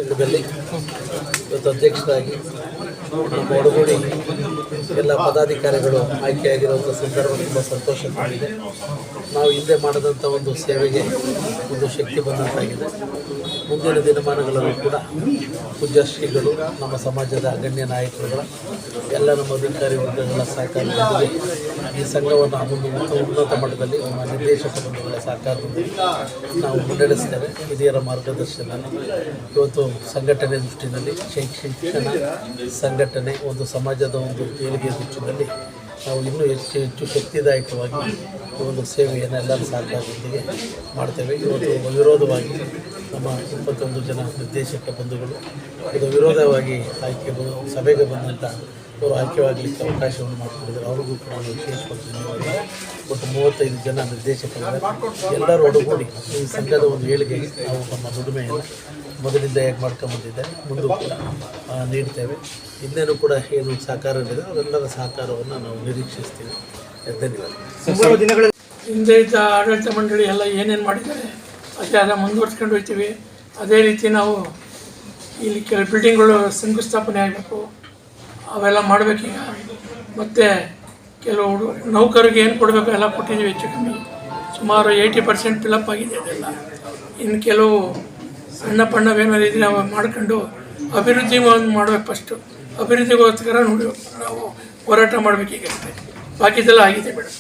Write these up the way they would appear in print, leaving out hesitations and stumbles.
ಸಂಘದಲ್ಲಿ ಇವತ್ತು ಅಧ್ಯಕ್ಷರಾಗಿ ನಮ್ಮ ಒಡಗೂಡಿ ಎಲ್ಲ ಪದಾಧಿಕಾರಿಗಳು ಆಯ್ಕೆಯಾಗಿರುವಂಥ ಸಂದರ್ಭ ತುಂಬ ಸಂತೋಷ ತಂದಿದೆ. ನಾವು ಹಿಂದೆ ಮಾಡಿದಂಥ ಒಂದು ಸೇವೆಗೆ ಒಂದು ಶಕ್ತಿ ಬಂದಂತಾಗಿದೆ. ಮುಂದಿನ ದಿನಮಾನಗಳಲ್ಲೂ ಕೂಡ ಪೂಜ್ಯ ಶ್ರೀಗಳು, ನಮ್ಮ ಸಮಾಜದ ಅಗಣ್ಯ ನಾಯಕರುಗಳ ಎಲ್ಲ ನಮ್ಮ ಅಧಿಕಾರಿ ವರ್ಗಗಳ ಸಹಕಾರದೊಂದಿಗೆ ಈ ಸಂಘವನ್ನು ಉನ್ನತ ಮಟ್ಟದಲ್ಲಿ ನಮ್ಮ ನಿರ್ದೇಶಕ ಬಂಧುಗಳ ಸಹಕಾರದೊಂದಿಗೆ ನಾವು ಮುನ್ನಡೆಸ್ತೇವೆ. ಹಿರಿಯರ ಮಾರ್ಗದರ್ಶನದಲ್ಲಿ ಇವತ್ತು ಸಂಘಟನೆ ದೃಷ್ಟಿನಲ್ಲಿ ಶಿಕ್ಷಣ ಸಂಘಟನೆ ಒಂದು ಸಮಾಜದ ಒಂದು ಏಳಿಗೆ ದೃಷ್ಟಿಯಲ್ಲಿ ನಾವು ಇನ್ನೂ ಹೆಚ್ಚು ಶಕ್ತಿದಾಯಕವಾಗಿ ಒಂದು ಸೇವೆಯನ್ನು ಎಲ್ಲರ ಸಹಕಾರದೊಂದಿಗೆ ಮಾಡ್ತೇವೆ. ಇವತ್ತು ವಿರೋಧವಾಗಿ ನಮ್ಮ 21 ಜನ ನಿರ್ದೇಶಕ ಬಂಧುಗಳು ಇದು ವಿರೋಧವಾಗಿ ಸಭೆಗೆ ಬಂದಂಥ ಅವರು ಆಯ್ಕೆಯಾಗಲಿಕ್ಕೆ ಅವಕಾಶವನ್ನು ಮಾಡಿಕೊಂಡಿದ್ದಾರೆ. ಅವ್ರಿಗೂ ಕೂಡ ನಾವು ವಿಶೇಷವಾಗಿ ಧನ್ಯವಾದ. ಒಟ್ಟು 35 ಜನ ನಿರ್ದೇಶಕರು ಎಲ್ಲರೂ ಒಡಗೂಡಿ ಈ ಸಂಘದ ಒಂದು ಏಳಿಗೆಗೆ ನಾವು ನಮ್ಮ ದುಡಿಮೆಯನ್ನು ಮೊದಲಿಂದ ಹೇಗೆ ಮಾಡ್ಕೊಂಬಂದಿದ್ದೆ ಮುಂದೂ ಕೂಡ ನೀಡ್ತೇವೆ. ಇನ್ನೇನು ಕೂಡ ಏನು ಸಹಕಾರ ಇದೆ ಅವೆಲ್ಲರ ಸಹಕಾರವನ್ನು ನಾವು ನಿರೀಕ್ಷಿಸ್ತೀವಿ. ಧನ್ಯವಾದ. ಹಿಂದೆ ಇದ್ದ ಆಡಳಿತ ಮಂಡಳಿ ಎಲ್ಲ ಏನೇನು ಮಾಡಿದ್ದಾರೆ ಅದೆಲ್ಲ ಮುಂದುವರ್ಸ್ಕೊಂಡು ಹೋಗ್ತೀವಿ. ಅದೇ ರೀತಿ ನಾವು ಇಲ್ಲಿ ಕೆಲವು ಬಿಲ್ಡಿಂಗ್ಗಳು ಶಂಕುಸ್ಥಾಪನೆ ಆಗಬೇಕು, ಅವೆಲ್ಲ ಮಾಡಬೇಕೀಗ. ಮತ್ತು ಕೆಲವು ನೌಕರಿಗೆ ಏನು ಕೊಡಬೇಕು ಎಲ್ಲ ಕೊಟ್ಟಿದ್ದೀವಿ. ಹೆಚ್ಚು ಕಮ್ಮಿ ಸುಮಾರು 80% ಫಿಲಪ್ ಆಗಿದೆ ಅದೆಲ್ಲ. ಇನ್ನು ಕೆಲವು ಸಣ್ಣ ಪಣ್ಣವೇನಾದ್ರು ಇದ್ರೆ ನಾವು ಮಾಡ್ಕೊಂಡು ಅಭಿವೃದ್ಧಿ ಮಾಡಬೇಕು. ಫಸ್ಟು ಅಭಿವೃದ್ಧಿಗೋಸ್ಕರ ನೋಡಿ ನಾವು ಹೋರಾಟ ಮಾಡಬೇಕೀಗ ಅಷ್ಟೇ. ಬಾಕಿದೆಲ್ಲ ಆಗಿದೆ ಮೇಡಮ್.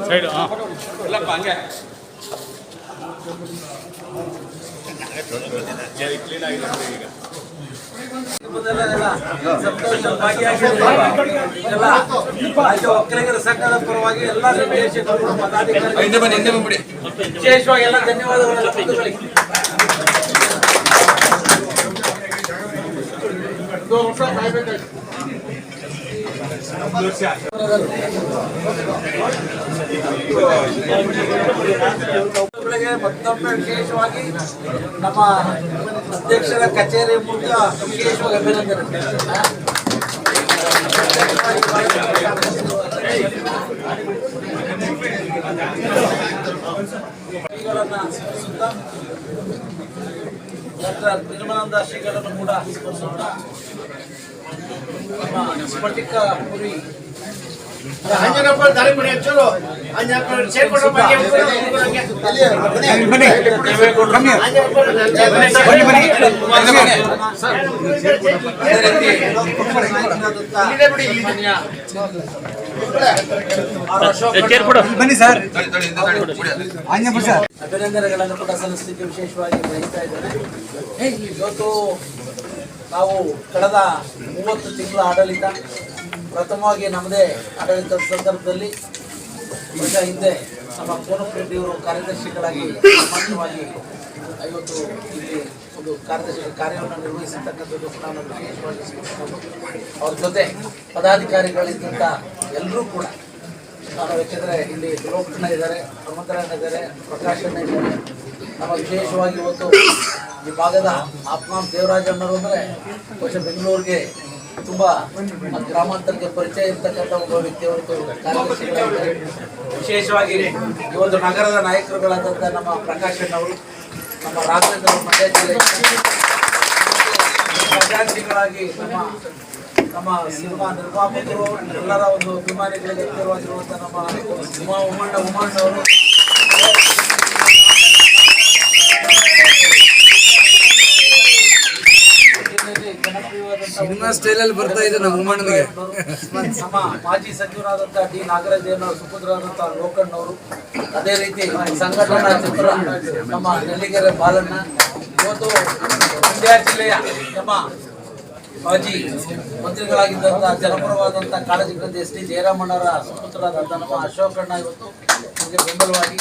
ಸೈಡ್ ಒಕ್ಕಲಿಗರ ಸಂಘದ ಪರವಾಗಿ ಎಲ್ಲ ನಿರ್ದೇಶಕರು ಪದಾಧಿಕಾರಿಗಳು ವಿಶೇಷವಾಗಿ ಎಲ್ಲ ಧನ್ಯವಾದಗಳು. ಮತ್ತೊಮ್ಮೆ ವಿಶೇಷವಾಗಿ ನಮ್ಮ ಅಧ್ಯಕ್ಷರ ಕಚೇರಿ ಮೂಲಕ ವಿಶೇಷವಾಗಿ ಅಭಿನಂದನೆ. ಡಾಕ್ಟರ್ ನಿರ್ಮಲಾನಂದ ಶ್ರೀಗಳನ್ನು ಕೂಡ ಸ್ಮರಿಸೋಣ. ನಮ್ಮ ಸ್ಫಟಿಕ ಪುರಿ ಅಭಿನಂದನೆಗಳನ್ನು ಕೂಡ ಸಲ್ಲಿಸಲಿಕ್ಕೆ ವಿಶೇಷವಾಗಿ ಬಯಸ್ತಾ ಇದ್ದೇನೆ. ಇವತ್ತು ನಾವು ಕಳೆದ 30 ತಿಂಗಳ ಆಡಳಿತ, ಪ್ರಥಮವಾಗಿ ನಮ್ಮದೇ ಆಡಳಿತದ ಸಂದರ್ಭದಲ್ಲಿ ವರ್ಷ ಹಿಂದೆ ನಮ್ಮ ಕೋನಪ್ಪ ರೆಡ್ಡಿಯವರು ಕಾರ್ಯದರ್ಶಿಗಳಾಗಿ ಸಾಮಾನ್ಯವಾಗಿ ಇವತ್ತು ಇಲ್ಲಿ ಒಂದು ಕಾರ್ಯದರ್ಶಿ ಕಾರ್ಯವನ್ನು ನಿರ್ವಹಿಸಿರ್ತಕ್ಕಂಥದ್ದು ಕೂಡ ನಾವು ವಿಶೇಷವಾಗಿ ಅವ್ರ ಜೊತೆ ಪದಾಧಿಕಾರಿಗಳಿದ್ದಂಥ ಎಲ್ಲರೂ ಕೂಡ ನಾನು ಯಾಕೆಂದರೆ ಇಲ್ಲಿ ಲೋಕಣ್ಣ ಇದ್ದಾರೆ, ಹನುಮಂತರಣ್ಣ ಇದ್ದಾರೆ, ಪ್ರಕಾಶಣ್ಣ ಇದ್ದಾರೆ. ನಮ್ಮ ವಿಶೇಷವಾಗಿ ಇವತ್ತು ಈ ಭಾಗದ ಆಪ್ನಾಮ್ ದೇವರಾಜಣ್ಣರು ಅಂದರೆ ಬಹುಶಃ ಬೆಂಗಳೂರಿಗೆ ತುಂಬ ಗ್ರಾಮಾಂತರಕ್ಕೆ ಪರಿಚಯ ಇರ್ತಕ್ಕಂಥ ಒಬ್ಬ ವ್ಯಕ್ತಿಯವರು ಕಾರ್ಯದರ್ಶಿಗಳಾಗಿದ್ದಾರೆ. ವಿಶೇಷವಾಗಿ ಇವತ್ತು ನಗರದ ನಾಯಕರುಗಳಾದಂಥ ನಮ್ಮ ಪ್ರಕಾಶಣ್ಣವರು, ನಮ್ಮ ರಾಘವೇಂದ್ರ ಮಂಡ್ಯ ಜಿಲ್ಲೆ ಖಜಾಂಚಿಗಳಾಗಿ ನಮ್ಮ ಸಿನಿಮಾ ನಿರ್ಮಾಪಕರು ಎಲ್ಲರ ಒಂದು ಅಭಿಮಾನಿಗಳಿಗೆ ಹತ್ತಿರವಾಗಿರುವಂಥ ನಮ್ಮ ಉಮ್ಮಣ್ಣವರು, ಸಿನಿಮಾ ಸ್ಟೈಲಲ್ಲಿ ಬರ್ತಾ ಇದೆ ನಮ್ಮ ಉಮ್ಮಣ್ಣನಿಗೆ. ನಮ್ಮ ಮಾಜಿ ಸಚಿವರಾದಂಥ ಡಿ ನಾಗರಾಜನವರು, ಸುಪುತ್ರರಾದಂಥ ಲೋಕಣ್ಣವರು, ಅದೇ ರೀತಿ ಸಂಘಟನಾ ಚಿತ್ರ ನಮ್ಮ ನೆಲ್ಲಿಗೆರೆ ಬಾಲಣ್ಣ, ಇವತ್ತು ಮಂಡ್ಯ ಜಿಲ್ಲೆಯ ನಮ್ಮ ಮಾಜಿ ಮಂತ್ರಿಗಳಾಗಿದ್ದಂಥ ಜನಪರವಾದಂಥ ಕಾಳಜಿ ಗ್ರಂಥಿ ಎಸ್ ಟಿ ಜಯರಾಮಣ್ಣವರ ಸುಪುತ್ರರಾದಂಥ ನಮ್ಮ ಅಶೋಕಣ್ಣ ಇವತ್ತು ನಮಗೆ ಬೆಂಬಲವಾಗಿ,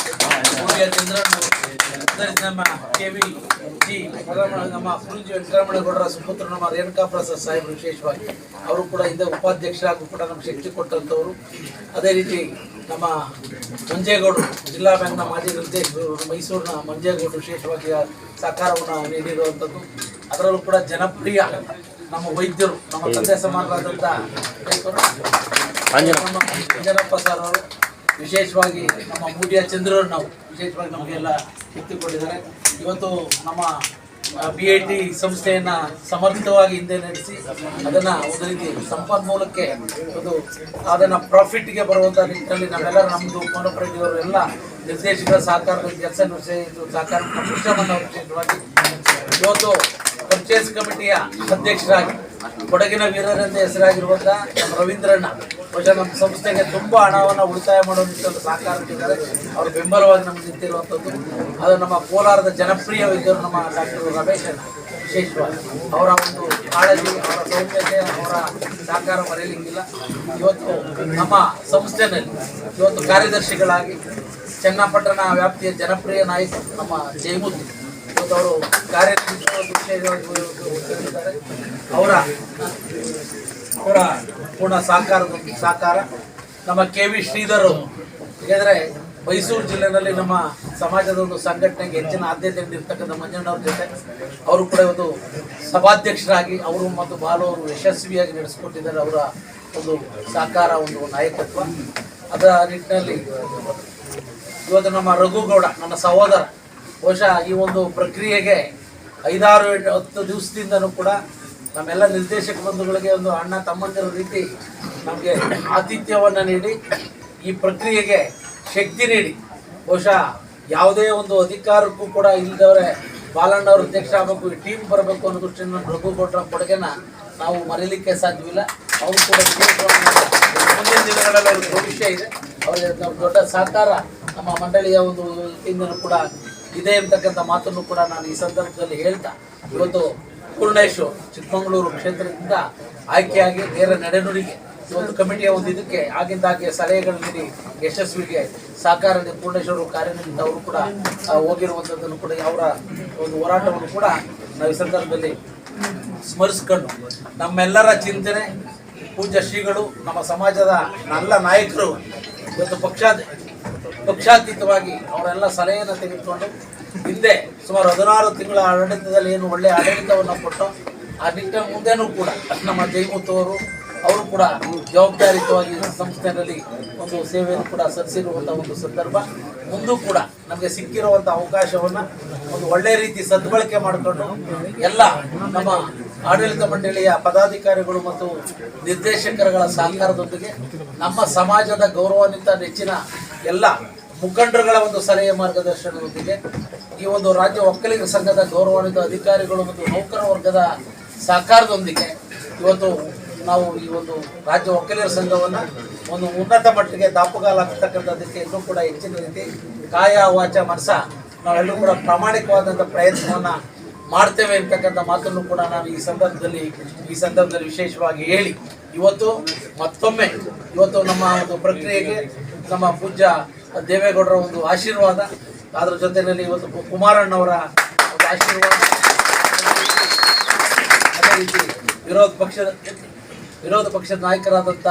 ಚಂದ್ರಣ್ಣವರು, ನಮ್ಮ KV ಜಿ ನಮ್ಮ ಗುರುಜಿ ವೆಂಕಟರಮಣಗೌಡರ ಸುಪುತ್ರ ನಮ್ಮ ರೇಣುಕಾ ಪ್ರಸಾದ್ ಸಾಹೇಬರು ವಿಶೇಷವಾಗಿ ಅವರು ಕೂಡ ಹಿಂದೆ ಉಪಾಧ್ಯಕ್ಷರಾಗೂ ಕೂಡ ನಮ್ಗೆ ಶಕ್ತಿ ಕೊಟ್ಟಂಥವ್ರು. ಅದೇ ರೀತಿ ನಮ್ಮ ಮಂಜೇಗೌಡರು ಜಿಲ್ಲಾ ಬ್ಯಾಂಕ್ನ ಮಾಜಿ ನಿರ್ದೇಶಕರು, ಮೈಸೂರಿನ ಮಂಜೇಗೌಡರು ವಿಶೇಷವಾಗಿ ಸಹಕಾರವನ್ನು ನೀಡಿರುವಂಥದ್ದು. ಅದರಲ್ಲೂ ಕೂಡ ಜನಪ್ರಿಯ ನಮ್ಮ ವೈದ್ಯರು, ನಮ್ಮ ತಂದೆ ಸಮಾನರಾದಂಥ ಅಂಜನಪ್ಪ ಸರ್ ಅವರು, ವಿಶೇಷವಾಗಿ ನಮ್ಮ ಮೂಡಿಯ ಚಂದ್ರರು ನಾವು ವಿಶೇಷವಾಗಿ ನಮಗೆಲ್ಲ ಎತ್ತಿಕೊಂಡಿದ್ದಾರೆ. ಇವತ್ತು ನಮ್ಮ BIT ಸಂಸ್ಥೆಯನ್ನು ಸಮರ್ಥವಾಗಿ ಹಿಂದೆ ನಡೆಸಿ ಅದನ್ನು ಒಂದು ರೀತಿ ಸಂಪನ್ಮೂಲಕ್ಕೆ ಅದನ್ನು ಪ್ರಾಫಿಟ್ಗೆ ಬರುವಂಥ ನಿಟ್ಟಿನಲ್ಲಿ ನಾವೆಲ್ಲರೂ ನಮ್ಮದು ಕೋನಪ್ರೆಡ್ಡಿಯವರು ಎಲ್ಲ ನಿರ್ದೇಶಕರ ಸಹಕಾರದ ಕೆಲಸ ನಿರ್ವಹಿಸಿದ್ದು ಸಹಕಾರ ವಿಶೇಷವಾಗಿ ಇವತ್ತು ಪರ್ಚೇಸ್ ಕಮಿಟಿಯ ಅಧ್ಯಕ್ಷರಾಗಿ ಕೊಡಗಿನ ವೀರರೆಂದೇ ಹೆಸರಾಗಿರುವಂಥ ನಮ್ಮ ರವೀಂದ್ರಣ್ಣ ಬಹುಶಃ ನಮ್ಮ ಸಂಸ್ಥೆಗೆ ತುಂಬ ಹಣವನ್ನು ಉಳಿತಾಯ ಮಾಡೋ ನಿಟ್ಟಿನಲ್ಲಿ ಸಹಕಾರ ನೀಡಿದ್ದಾರೆ. ಅವರು ಬೆಂಬಲವಾಗಿ ನಮಗೆ ನಿಂತಿರುವಂಥದ್ದು. ಅದು ನಮ್ಮ ಕೋಲಾರದ ಜನಪ್ರಿಯ ವೈದ್ಯರು ನಮ್ಮ ಡಾಕ್ಟರ್ ರಮೇಶ್ ಅಣ್ಣ, ವಿಶೇಷವಾಗಿ ಅವರ ಒಂದು ಕಾಳಜಿ, ಅವರ ಸೌಮ್ಯತೆ, ಅವರ ಸಹಕಾರ ಮರೆಯಲಿಕ್ಕಿಲ್ಲ. ಇವತ್ತು ನಮ್ಮ ಸಂಸ್ಥೆಯಲ್ಲಿ ಇವತ್ತು ಕಾರ್ಯದರ್ಶಿಗಳಾಗಿ ಚನ್ನಪಟ್ಟಣ ವ್ಯಾಪ್ತಿಯ ಜನಪ್ರಿಯ ನಾಯಕರು ನಮ್ಮ ಜಯಮೂರ್ತಿ ಇವತ್ತು ಅವರು ಕಾರ್ಯನಿರ್ವಹಿಸಿದ್ದಾರೆ. ಅವರ ಪೂರ್ಣ ಸಹಕಾರ ನಮ್ಮ KV ಶ್ರೀಧರ್ ಅವರು, ಏಕೆಂದರೆ ಮೈಸೂರು ಜಿಲ್ಲೆಯಲ್ಲಿ ನಮ್ಮ ಸಮಾಜದ ಒಂದು ಸಂಘಟನೆಗೆ ಹೆಚ್ಚಿನ ಆದ್ಯತೆ ನೀಡಿರ್ತಕ್ಕಂಥ ಮಂಜಣ್ಣವ್ರ ಜೊತೆ ಅವರು ಕೂಡ ಇವತ್ತು ಸಭಾಧ್ಯಕ್ಷರಾಗಿ ಅವರು ಮತ್ತು ಬಾಲು ಅವರು ಯಶಸ್ವಿಯಾಗಿ ನಡೆಸಿಕೊಟ್ಟಿದ್ದಾರೆ. ಅವರ ಒಂದು ಸಹಕಾರ, ಒಂದು ನಾಯಕತ್ವ, ಅದರ ನಿಟ್ಟಿನಲ್ಲಿ ಇವತ್ತು ನಮ್ಮ ರಘುಗೌಡ ನನ್ನ ಸಹೋದರ ಬಹುಶಃ ಈ ಒಂದು ಪ್ರಕ್ರಿಯೆಗೆ 5-10 ದಿವಸದಿಂದನೂ ಕೂಡ ನಮ್ಮೆಲ್ಲ ನಿರ್ದೇಶಕ ಬಂಧುಗಳಿಗೆ ಒಂದು ಅಣ್ಣ ತಮ್ಮಂದಿರ ರೀತಿ ನಮಗೆ ಆತಿಥ್ಯವನ್ನು ನೀಡಿ ಈ ಪ್ರಕ್ರಿಯೆಗೆ ಶಕ್ತಿ ನೀಡಿ, ಬಹುಶಃ ಯಾವುದೇ ಒಂದು ಅಧಿಕಾರಕ್ಕೂ ಕೂಡ ಇಲ್ಲದವರೇ ಬಾಲಣ್ಣವ್ರ ಅಧ್ಯಕ್ಷ ಆಗಬೇಕು, ಈ ಟೀಮ್ ಬರಬೇಕು ಅನ್ನೋ ದೃಷ್ಟಿಯಿಂದ ರಘುಗೌಡರ ಕೊಡುಗೆನ ನಾವು ಮರೀಲಿಕ್ಕೆ ಸಾಧ್ಯವಿಲ್ಲ. ಅವರು ಕೂಡ ಮುಂದಿನ ದಿನಗಳಲ್ಲಿ ಅವ್ರ ಭವಿಷ್ಯ ಇದೆ. ಅವರಿಗೆ ದೊಡ್ಡ ಸಹಕಾರ ನಮ್ಮ ಮಂಡಳಿಯ ಒಂದು ಇಂದನೂ ಕೂಡ ಇದೆ ಅಂತಕ್ಕಂಥ ಮಾತನ್ನು ಕೂಡ ನಾನು ಈ ಸಂದರ್ಭದಲ್ಲಿ ಹೇಳ್ತಾ, ಇವತ್ತು ಪೂರ್ಣೇಶು ಚಿಕ್ಕಮಗಳೂರು ಕ್ಷೇತ್ರದಿಂದ ಆಯ್ಕೆಯಾಗಿ ನೇರ ನಡೆನುಡಿಗೆ ಇವತ್ತು ಕಮಿಟಿಯ ಒಂದು ಇದಕ್ಕೆ ಆಗಿಂದಾಗೆ ಸಲಹೆಗಳು ನೀಡಿ ಯಶಸ್ವಿಗೆ ಸಹಕಾರ ಪೂರ್ಣೇಶ್ವರು ಕಾರ್ಯನಿರತ ಅವರು ಕೂಡ ಹೋಗಿರುವಂಥದ್ದನ್ನು ಕೂಡ ಅವರ ಒಂದು ಹೋರಾಟವನ್ನು ಕೂಡ ನಾವು ಈ ಸಂದರ್ಭದಲ್ಲಿ ಸ್ಮರಿಸ್ಕೊಂಡು ನಮ್ಮೆಲ್ಲರ ಚಿಂತನೆ ಪೂಜ್ಯ ಶ್ರೀಗಳು, ನಮ್ಮ ಸಮಾಜದ ಎಲ್ಲ ನಾಯಕರು ಇವತ್ತು ಪಕ್ಷಾತೀತವಾಗಿ ಅವರೆಲ್ಲ ಸಲಹೆಯನ್ನು ತೆಗೆದುಕೊಂಡು ಹಿಂದೆ ಸುಮಾರು 16 ತಿಂಗಳ ಆಡಳಿತದಲ್ಲಿ ಏನು ಒಳ್ಳೆಯ ಆಡಳಿತವನ್ನು ಕೊಟ್ಟು ಆ ನಿಟ್ಟಿನ ಮುಂದೆನೂ ಕೂಡ ನಮ್ಮ ಜಯಮೂರ್ತವರು ಅವರು ಕೂಡ ಜವಾಬ್ದಾರಿಯುತವಾಗಿ ಸಂಸ್ಥೆಯಲ್ಲಿ ಒಂದು ಸೇವೆಯನ್ನು ಕೂಡ ಸಲ್ಲಿಸಿರುವಂಥ ಒಂದು ಸಂದರ್ಭ. ಮುಂದೂ ಕೂಡ ನಮಗೆ ಸಿಕ್ಕಿರುವಂಥ ಅವಕಾಶವನ್ನು ಒಂದು ಒಳ್ಳೆಯ ರೀತಿ ಸದ್ಬಳಕೆ ಮಾಡಿಕೊಂಡು ಎಲ್ಲ ನಮ್ಮ ಆಡಳಿತ ಮಂಡಳಿಯ ಪದಾಧಿಕಾರಿಗಳು ಮತ್ತು ನಿರ್ದೇಶಕರುಗಳ ಸಹಕಾರದೊಂದಿಗೆ ನಮ್ಮ ಸಮಾಜದ ಗೌರವಾನ್ವಿತ ನೆಚ್ಚಿನ ಎಲ್ಲ ಮುಖಂಡರುಗಳ ಒಂದು ಸಲಹೆ ಮಾರ್ಗದರ್ಶನದೊಂದಿಗೆ ಈ ಒಂದು ರಾಜ್ಯ ಒಕ್ಕಲಿಗರ ಸಂಘದ ಗೌರವಾನ್ವಿತ ಅಧಿಕಾರಿಗಳು ಮತ್ತು ನೌಕರ ವರ್ಗದ ಸಹಕಾರದೊಂದಿಗೆ ಇವತ್ತು ನಾವು ಈ ಒಂದು ರಾಜ್ಯ ಒಕ್ಕಲಿಗರ ಸಂಘವನ್ನು ಒಂದು ಉನ್ನತ ಮಟ್ಟಿಗೆ ದಾಪುಗಾಲಾಗ್ತಕ್ಕಂಥದ್ದಕ್ಕೆ ಇನ್ನೂ ಕೂಡ ಹೆಚ್ಚಿನ ರೀತಿ ಕಾಯ ವಾಚ ಮನಸ ನಾವೆಲ್ಲರೂ ಕೂಡ ಪ್ರಾಮಾಣಿಕವಾದಂಥ ಪ್ರಯತ್ನವನ್ನು ಮಾಡ್ತೇವೆ ಅಂತಕ್ಕಂಥ ಮಾತನ್ನು ಕೂಡ ನಾನು ಈ ಸಂದರ್ಭದಲ್ಲಿ ವಿಶೇಷವಾಗಿ ಹೇಳಿ ಇವತ್ತು ಮತ್ತೊಮ್ಮೆ ಇವತ್ತು ನಮ್ಮ ಒಂದು ಪ್ರಕ್ರಿಯೆಗೆ ನಮ್ಮ ಪೂಜ್ಯ ದೇವೇಗೌಡರ ಒಂದು ಆಶೀರ್ವಾದ, ಅದರ ಜೊತೆಯಲ್ಲಿ ಇವತ್ತು ಕುಮಾರಣ್ಣವರ ಒಂದು ಆಶೀರ್ವಾದ, ಅದೇ ರೀತಿ ವಿರೋಧ ಪಕ್ಷದ ನಾಯಕರಾದಂಥ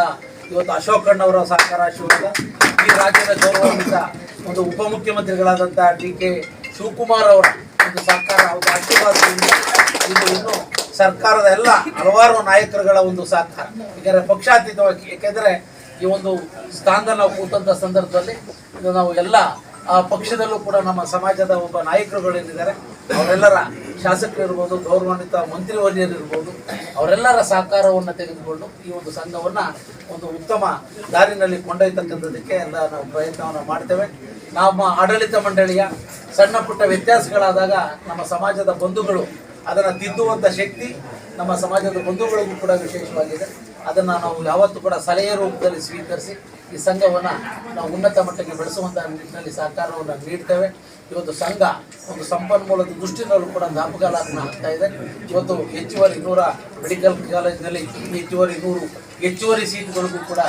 ಇವತ್ತು ಅಶೋಕಣ್ಣವರ ಸಹಕಾರ ಆಶೀರ್ವಾದ, ಈ ರಾಜ್ಯದ ಗೌರವಾನ್ವಿತ ಒಂದು ಉಪಮುಖ್ಯಮಂತ್ರಿಗಳಾದಂಥ DK ಶಿವಕುಮಾರ್ ಅವರ ಒಂದು ಸಹಕಾರ, ಒಂದು ಆಶೀರ್ವಾದದಿಂದ ಇದು ಇನ್ನು ಸರ್ಕಾರದ ಎಲ್ಲ ಹಲವಾರು ನಾಯಕರುಗಳ ಒಂದು ಸಹಕಾರ, ಯಾಕಂದರೆ ಪಕ್ಷಾತೀತವಾಗಿ, ಏಕೆಂದರೆ ಈ ಒಂದು ಸ್ಥಾನದಲ್ಲಿ ನಾವು ಕೂತಂಥ ಸಂದರ್ಭದಲ್ಲಿ ನಾವು ಎಲ್ಲ ಆ ಪಕ್ಷದಲ್ಲೂ ಕೂಡ ನಮ್ಮ ಸಮಾಜದ ಒಬ್ಬ ನಾಯಕರುಗಳೇನಿದ್ದಾರೆ ಅವರೆಲ್ಲರ ಶಾಸಕರಿರ್ಬೋದು, ಗೌರವಾನ್ವಿತ ಮಂತ್ರಿವರ್ಯರಿರ್ಬೋದು, ಅವರೆಲ್ಲರ ಸಹಕಾರವನ್ನು ತೆಗೆದುಕೊಂಡು ಈ ಒಂದು ಸಂಘವನ್ನು ಒಂದು ಉತ್ತಮ ದಾರಿನಲ್ಲಿ ಕೊಂಡೊಯ್ತಕ್ಕಂಥದ್ದಕ್ಕೆ ಎಲ್ಲ ನಾವು ಪ್ರಯತ್ನವನ್ನು ಮಾಡ್ತೇವೆ. ನಮ್ಮ ಆಡಳಿತ ಮಂಡಳಿಯ ಸಣ್ಣ ಪುಟ್ಟ ವ್ಯತ್ಯಾಸಗಳಾದಾಗ ನಮ್ಮ ಸಮಾಜದ ಬಂಧುಗಳು ಅದನ್ನು ತಿದ್ದುವಂಥ ಶಕ್ತಿ ನಮ್ಮ ಸಮಾಜದ ಬಂಧುಗಳಿಗೂ ಕೂಡ ವಿಶೇಷವಾಗಿದೆ. ಅದನ್ನು ನಾವು ಯಾವತ್ತೂ ಕೂಡ ಸಲಹೆ ರೂಪದಲ್ಲಿ ಸ್ವೀಕರಿಸಿ ಈ ಸಂಘವನ್ನು ನಾವು ಉನ್ನತ ಮಟ್ಟಕ್ಕೆ ಬೆಳೆಸುವಂಥ ನಿಟ್ಟಿನಲ್ಲಿ ಸಹಕಾರವನ್ನು ನೀಡ್ತೇವೆ. ಇವತ್ತು ಸಂಘ ಒಂದು ಸಂಪನ್ಮೂಲದ ದೃಷ್ಟಿನಲ್ಲೂ ಕೂಡ ದಾಪುಗಾಲನ್ನು ಆಗ್ತಾ ಇದೆ. ಇವತ್ತು ಹೆಚ್ಚುವರಿ 100 ಮೆಡಿಕಲ್ ಕಾಲೇಜಿನಲ್ಲಿ ಹೆಚ್ಚುವರಿ ಸೀಟುಗಳಿಗೂ ಕೂಡ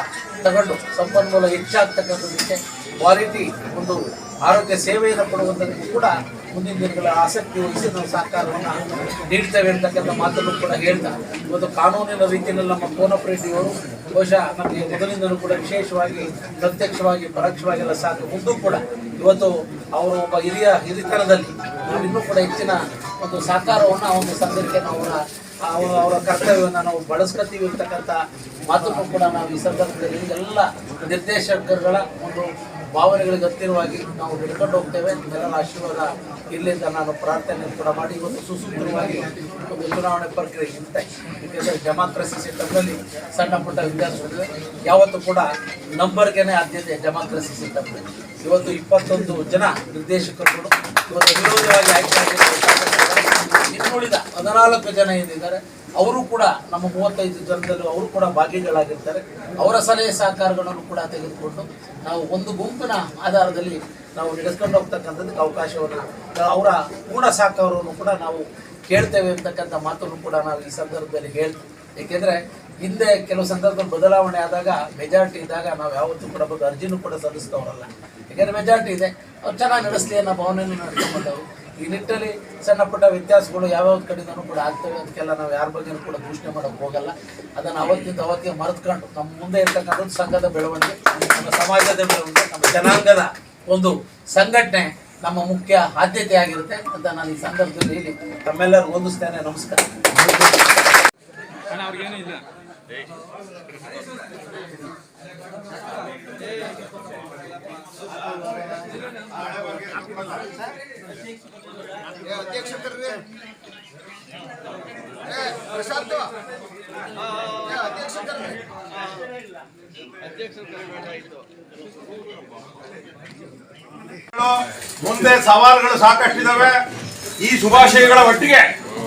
ತಗೊಂಡು ಸಂಪನ್ಮೂಲ ಹೆಚ್ಚಾಗ್ತಕ್ಕಂಥದ್ದಕ್ಕೆ ಕ್ವಾಲಿಟಿ ಒಂದು ಆರೋಗ್ಯ ಸೇವೆಯನ್ನು ಕೊಡುವಂಥದ್ದಕ್ಕೂ ಕೂಡ ಮುಂದಿನ ದಿನಗಳ ಆಸಕ್ತಿ ವಹಿಸಿ ನಾವು ಸಹಕಾರವನ್ನು ನೀಡ್ತೇವೆ ಅಂತಕ್ಕಂಥ ಮಾತನ್ನು ಕೂಡ ಹೇಳ್ತಾ ಇವತ್ತು ಕಾನೂನಿನ ರೀತಿಯಲ್ಲಿ ನಮ್ಮ ಕೋನಪ್ರೆಡ್ಡಿಯವರು ಬಹುಶಃ ನಮಗೆ ಮೊದಲಿಂದಲೂ ಕೂಡ ವಿಶೇಷವಾಗಿ ಪ್ರತ್ಯಕ್ಷವಾಗಿ ಪರೋಕ್ಷವಾಗೆಲ್ಲ ಸಾಕು. ಮುಂದೂ ಕೂಡ ಇವತ್ತು ಅವರು ಒಬ್ಬ ಹಿರಿತನದಲ್ಲಿ ನಾವು ಇನ್ನೂ ಕೂಡ ಹೆಚ್ಚಿನ ಒಂದು ಸಹಕಾರವನ್ನು ಆ ಒಂದು ಸಂಘಕ್ಕೆ ನಾವು ಅವರ ಕರ್ತವ್ಯವನ್ನು ನಾವು ಬಳಸ್ಕೊತೀವಿ ಇರ್ತಕ್ಕಂಥ ಮಾತನ್ನು ಕೂಡ ನಾವು ಈ ಸಂದರ್ಭದಲ್ಲಿ ಎಲ್ಲ ನಿರ್ದೇಶಕರುಗಳ ಒಂದು ಭಾವನೆಗಳಿಗೆ ಹತ್ತಿರವಾಗಿ ನಾವು ಹಿಡ್ಕೊಂಡು ಹೋಗ್ತೇವೆ. ನಿಮ್ಮೆಲ್ಲರ ಆಶೀರ್ವಾದ ಇಲ್ಲಿಂದ ನಾನು ಪ್ರಾರ್ಥನೆ ಕೂಡ ಮಾಡಿ ಇವತ್ತು ಸುಸೂತ್ರವಾಗಿ ಒಂದು ಚುನಾವಣೆ ಪ್ರಕ್ರಿಯೆ ಇರುತ್ತೆ. ಏಕೆಂದರೆ ಜಮಾತ್ ರಸಿ ಸಿಸ್ಟಮ್ನಲ್ಲಿ ಸಣ್ಣ ಪುಟ್ಟ ವಿದ್ಯಾರ್ಥಿಗಳಿವೆ. ಯಾವತ್ತೂ ಕೂಡ ನಂಬರ್ಗೆನೇ ಆದ್ಯತೆ ಜಮಾತ್ ರಸಿ ಸಿಸ್ಟಮ್ನಲ್ಲಿ. ಇವತ್ತು 21 ಜನ ನಿರ್ದೇಶಕರುಗಳು ಇವತ್ತು ವಿರೋಧವಾಗಿ ಆಯ್ಕೆಯಾಗಿದ್ದಾರೆ. ಇನ್ನುಳಿದ 14 ಜನ ಏನಿದ್ದಾರೆ ಅವರು ಕೂಡ ನಮ್ಮ 35 ಜನದಲ್ಲೂ ಅವರು ಕೂಡ ಭಾಗಿಗಳಾಗಿರ್ತಾರೆ. ಅವರ ಸಲಹೆ ಸಹಕಾರಗಳನ್ನು ಕೂಡ ತೆಗೆದುಕೊಂಡು ನಾವು ಒಂದು ಗುಂಪಿನ ಆಧಾರದಲ್ಲಿ ನಾವು ನಡೆಸ್ಕೊಂಡು ಹೋಗ್ತಕ್ಕಂಥದ್ದಕ್ಕೆ ಅವಕಾಶವನ್ನು ಅವರ ಪೂರ್ಣ ಸಹಕಾರವನ್ನು ಕೂಡ ನಾವು ಕೇಳ್ತೇವೆ ಅಂತಕ್ಕಂಥ ಮಾತನ್ನು ಕೂಡ ನಾವು ಈ ಸಂದರ್ಭದಲ್ಲಿ ಹೇಳ್ತೀವಿ. ಏಕೆಂದರೆ ಹಿಂದೆ ಕೆಲವು ಸಂದರ್ಭದಲ್ಲಿ ಬದಲಾವಣೆ ಆದಾಗ ಮೆಜಾರಿಟಿ ಇದ್ದಾಗ ನಾವು ಯಾವತ್ತೂ ಕೂಡ ಬಂದು ಅರ್ಜಿನೂ ಕೂಡ ಸಲ್ಲಿಸ್ತವರಲ್ಲ. ಯಾಕೆಂದರೆ ಮೆಜಾರಿಟಿ ಇದೆ, ಅವ್ರು ಚೆನ್ನಾಗಿ ನಡೆಸಲಿ ಅನ್ನೋ ಭಾವನೆಯನ್ನು ನಡ್ಕೊಂಡ್ಬಂದವರು. ಈ ನಿಟ್ಟಲ್ಲಿ ಸಣ್ಣ ಪುಟ್ಟ ವ್ಯತ್ಯಾಸಗಳು ಯಾವ್ಯಾವ ಕಡೆಯಿಂದನೂ ಕೂಡ ಆಗ್ತವೆ. ಅದಕ್ಕೆಲ್ಲ ನಾವು ಯಾರ ಬಗ್ಗೆನೂ ಕೂಡ ದೂಷಣೆ ಮಾಡೋಕ್ಕೆ ಹೋಗಲ್ಲ. ಅದನ್ನು ಅವತ್ತಿಗೆ ಮರೆತ್ಕೊಂಡು ನಮ್ಮ ಮುಂದೆ ಇರ್ತಕ್ಕಂಥದ್ದು ಸಂಘದ ಬೆಳವಣಿಗೆ, ನಮ್ಮ ಸಮಾಜದ ಬೆಳವಣಿಗೆ, ನಮ್ಮ ಜನಾಂಗದ ಒಂದು ಸಂಘಟನೆ ನಮ್ಮ ಮುಖ್ಯ ಆದ್ಯತೆ ಆಗಿರುತ್ತೆ ಅಂತ ನಾನು ಈ ಸಂದರ್ಭದಲ್ಲಿ ಹೇಳಿ ತಮ್ಮೆಲ್ಲರೂ ಹೊಂದಿಸ್ತೇನೆ. ನಮಸ್ಕಾರ. ಮುಂದೆ ಸವಾಲುಗಳು ಸಾಕಷ್ಟಿದಾವೆ. ಈ ಶುಭಾಶಯಗಳ ಒಟ್ಟಿಗೆ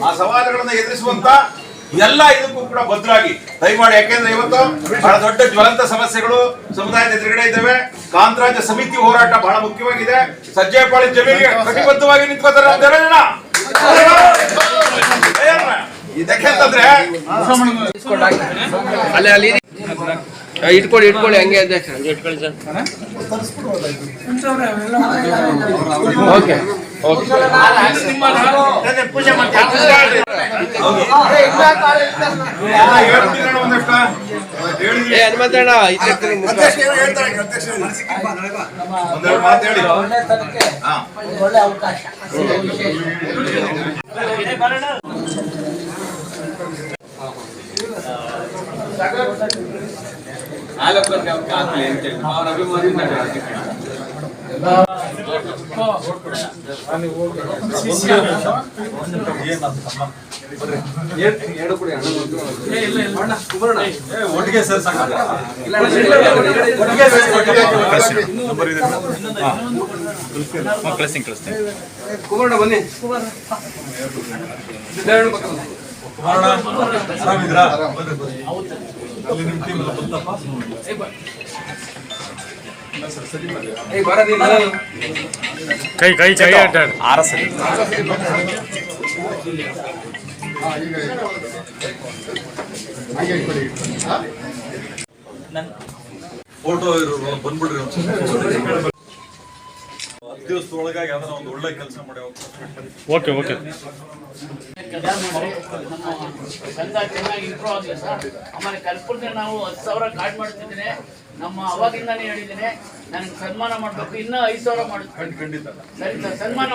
ಆ ಸವಾಲುಗಳನ್ನ ಎದುರಿಸುವಂತ ಎಲ್ಲ ಇದಕ್ಕೂ ಕೂಡ ಭದ್ರಾಗಿ ದಯಮಾಡಿ. ಯಾಕೆಂದ್ರೆ ಇವತ್ತು ಬಹಳ ದೊಡ್ಡ ಜ್ವಲಂತ ಸಮಸ್ಯೆಗಳು ಸಮುದಾಯದ ಎದುರುಗಡೆ ಇದ್ದಾವೆ. ಕಾಂತರಾಜ್ಯ ಸಮಿತಿ ಹೋರಾಟ ಬಹಳ ಮುಖ್ಯವಾಗಿದೆ. ಸಜ್ಜೆಪಾಳಿ ಜಮೀನಿಗೆ ಕಟಿಬದ್ಧವಾಗಿ ನಿಂತ್ಕೋತಾರೆ ಜನ. ಇದಕ್ಕೆಂತಂದ್ರೆ ಇಟ್ಕೊಳ್ಳಿ ಹಂಗೆ ಅಧ್ಯಕ್ಷ ಇಟ್ಕೊಳ್ಳಿ ಸರ್. ಪೂಜೆ ಮಾಡ್ತಾರೆ. ಒಳ್ಳೆ ಅವಕಾಶ. ಒಟ್ಟಿಗೆ ಸರ್ ಕುಮಾರಣ್ಣ ಬನ್ನಿ. ಕೈ ಕೈ ಕೈ ಆರಸ ಫೋಟೋ ಬಂದ್ಬಿಡ್ರಿ. 10 ದಿವಸದೊಳಗಾಗಿ ಅದನ್ನ ಒಂದು ಒಳ್ಳೆ ಕೆಲಸ ಮಾಡಿ ಓಕೆ ಓಕೆ ಸಂಘ ಚೆನ್ನಾಗಿ ಇಂಪ್ರೂವ್ ಆಗಲಿ ಸರ್. ಆಮೇಲೆ ಕಲ್ಪುರ್ಗೆ ನಾವು 10,000 ಕಾರ್ಡ್ ಮಾಡ್ತಿದ್ದೇನೆ. ನಮ್ಮ ಅವಾಗಿಂದಾನೇ ಹೇಳಿದ್ದೇನೆ ನನಗೆ ಸನ್ಮಾನ ಮಾಡಬೇಕು. ಇನ್ನೂ 5,000 ಮಾಡ್ತೀನಿ. ಖಂಡಿತ ಸರಿ ಸರ್, ಸನ್ಮಾನ